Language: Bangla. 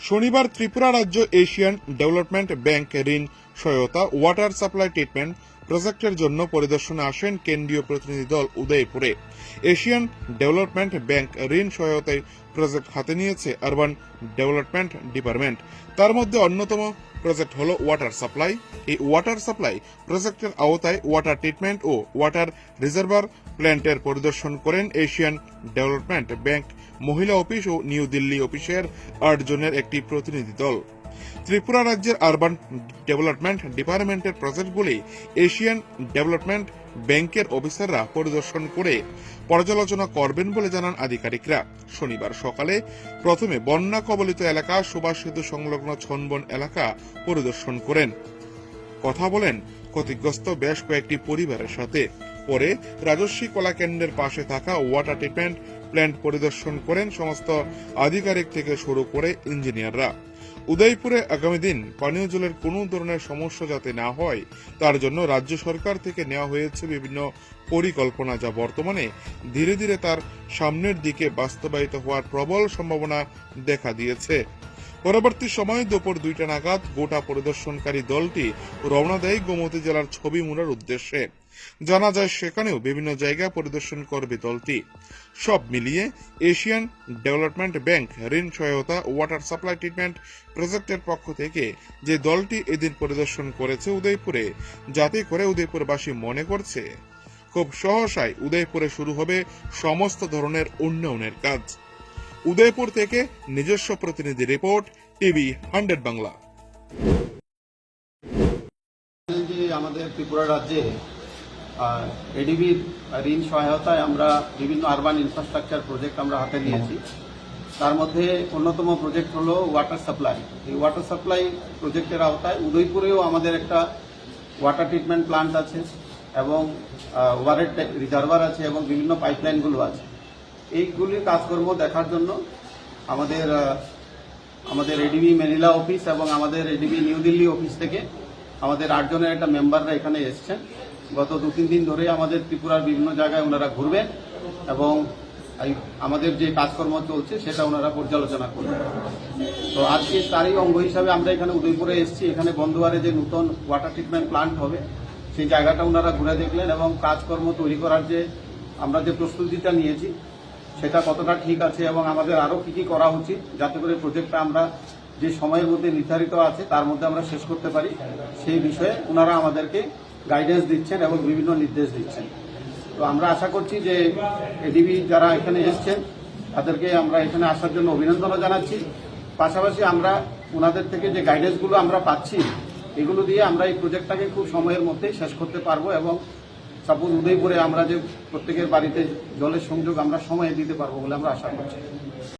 শনিবার ত্রিপুরা রাজ্য এশিয়ান ডেভেলপমেন্ট ব্যাংক ঋণ সহায়তা ওয়াটার সাপ্লাই ট্রিটমেন্ট প্রজেক্টের জন্য পরিদর্শনে আসেন কেন্দ্রীয় প্রতিনিধি দল উদয়পুরে। এশিয়ান ডেভেলপমেন্ট ব্যাংক ঋণ সহায়তায় প্রজেক্ট হাতে নিয়েছে আরবান ডেভেলপমেন্ট ডিপার্টমেন্ট। তার মধ্যে অন্যতম প্রজেক্ট হল ওয়াটার সাপ্লাই। এই ওয়াটার সাপ্লাই প্রজেক্টের আওতায় ওয়াটার ট্রিটমেন্ট ও ওয়াটার রিজার্ভার প্ল্যান্টের পরিদর্শন করেন এশিয়ান ডেভেলপমেন্ট ব্যাংক মহিলা অফিস ও নিউ দিল্লি অফিসের 8 জনের একটি প্রতিনিধি দল। ত্রিপুরা রাজ্যের আরবান ডেভেলপমেন্ট ডিপার্টমেন্টের প্রজেক্টগুলি এশিয়ান ডেভেলপমেন্ট ব্যাংকের অফিসাররা পরিদর্শন করে পর্যালোচনা করবেন বলে জানান আধিকারিকরা। শনিবার সকালে প্রথমে বন্যা কবলিত এলাকা সুভাষ সেতু সংলগ্ন ছনবন এলাকা পরিদর্শন করেন, কথা বলেন ক্ষতিগ্রস্ত বেশ কয়েকটি পরিবারের সাথে। পরে রাজস্বী কলা কেন্দ্রের পাশে থাকা ওয়াটার ট্রিটমেন্ট প্ল্যান্ট পরিদর্শন করেন সমস্ত আধিকারিক থেকে শুরু করে ইঞ্জিনিয়াররা। উদয়পুরে আগামী দিন পানীয় জলের কোনো ধরনের সমস্যা যাতে না হয় তার জন্য রাজ্য সরকার থেকে নেওয়া হয়েছে বিভিন্ন পরিকল্পনা, যা বর্তমানে ধীরে ধীরে তার সামনের দিকে বাস্তবায়িত হওয়ার প্রবল সম্ভাবনা দেখা দিয়েছে। পরবর্তী সময়ে দুপুর 2টা নাগাদ গোটা পরিদর্শনকারী দলটি রওনা দেয় গোমতী জেলার ছবিমুড়ার উদ্দেশ্যে। জানা যায় সেখানেও বিভিন্ন জায়গা পরিদর্শন করবে দলটি। সব মিলিয়ে এশিয়ান ডেভেলপমেন্ট ব্যাংক ঋণ সহায়তা ওয়াটার সাপ্লাই ট্রিটমেন্ট প্রজেক্টের পক্ষ থেকে যে দলটি এদিন পরিদর্শন করেছে উদয়পুরে, যাতে করে উদয়পুরবাসী মনে করছে খুব সহসাই উদয়পুরে শুরু হবে সমস্ত ধরনের উন্নয়নের কাজ। উদয়পুর থেকে নিজস্ব প্রতিনিধি রিপোর্ট, টিভি 100 বাংলা। আমাদের ত্রিপুরা রাজ্যে এডিবির ঋণ সহায়তায় আমরা বিভিন্ন আরবান ইনফ্রাস্ট্রাকচার প্রজেক্ট আমরা হাতে নিয়েছি। তার মধ্যে অন্যতম প্রজেক্ট হলো ওয়াটার সাপ্লাই। এই ওয়াটার সাপ্লাই প্রজেক্টের আওতায় উদয়পুরেও আমাদের একটা ওয়াটার ট্রিটমেন্ট প্লান্ট আছে এবং ওয়ারের রিজার্ভার আছে এবং বিভিন্ন পাইপলাইনগুলো আছে। এইগুলির কাজকর্ম দেখার জন্য আমাদের এডিবি ম্যানিলা অফিস এবং আমাদের এডিবি নিউ দিল্লি অফিস থেকে আমাদের 8 জনের একটা মেম্বাররা এখানে এসছেন। গত 2-3 দিন ধরে আমাদের ত্রিপুরার বিভিন্ন জায়গায় ওনারা ঘুরবেন এবং আমাদের যে কাজকর্ম চলছে সেটা ওনারা পর্যালোচনা করবেন। তো আজকে তারই অঙ্গ হিসাবে আমরা এখানে উদয়পুরে এসেছি। এখানে বন্ধুয়ারে যে নতুন ওয়াটার ট্রিটমেন্ট প্লান্ট হবে সেই জায়গাটা ওনারা ঘুরে দেখলেন এবং কাজকর্ম তৈরি করার যে আমরা যে প্রস্তুতিটা নিয়েছি সেটা কতটা ঠিক আছে এবং আমাদের আরও কি করা উচিত যাতে করে প্রজেক্টটা আমরা যে সময়ের মধ্যে নির্ধারিত আছে তার মধ্যে আমরা শেষ করতে পারি, সেই বিষয়ে ওনারা আমাদেরকে গাইডেন্স দিচ্ছেন এবং বিভিন্ন নির্দেশ দিচ্ছেন। তো আমরা আশা করছি যে এডিবি যারা এখানে এসছেন তাদেরকে আমরা এখানে আসার জন্য অভিনন্দনও জানাচ্ছি। পাশাপাশি আমরা ওনাদের থেকে যে গাইডেন্সগুলো আমরা পাচ্ছি এগুলো দিয়ে আমরা এই প্রজেক্টটাকে খুব সময়ের মধ্যেই শেষ করতে পারবো এবং সাপোজ উদয়পুরে আমরা যে প্রত্যেকের বাড়িতে জলের সংযোগ আমরা সময়ে দিতে পারবো বলে আমরা আশা করছি।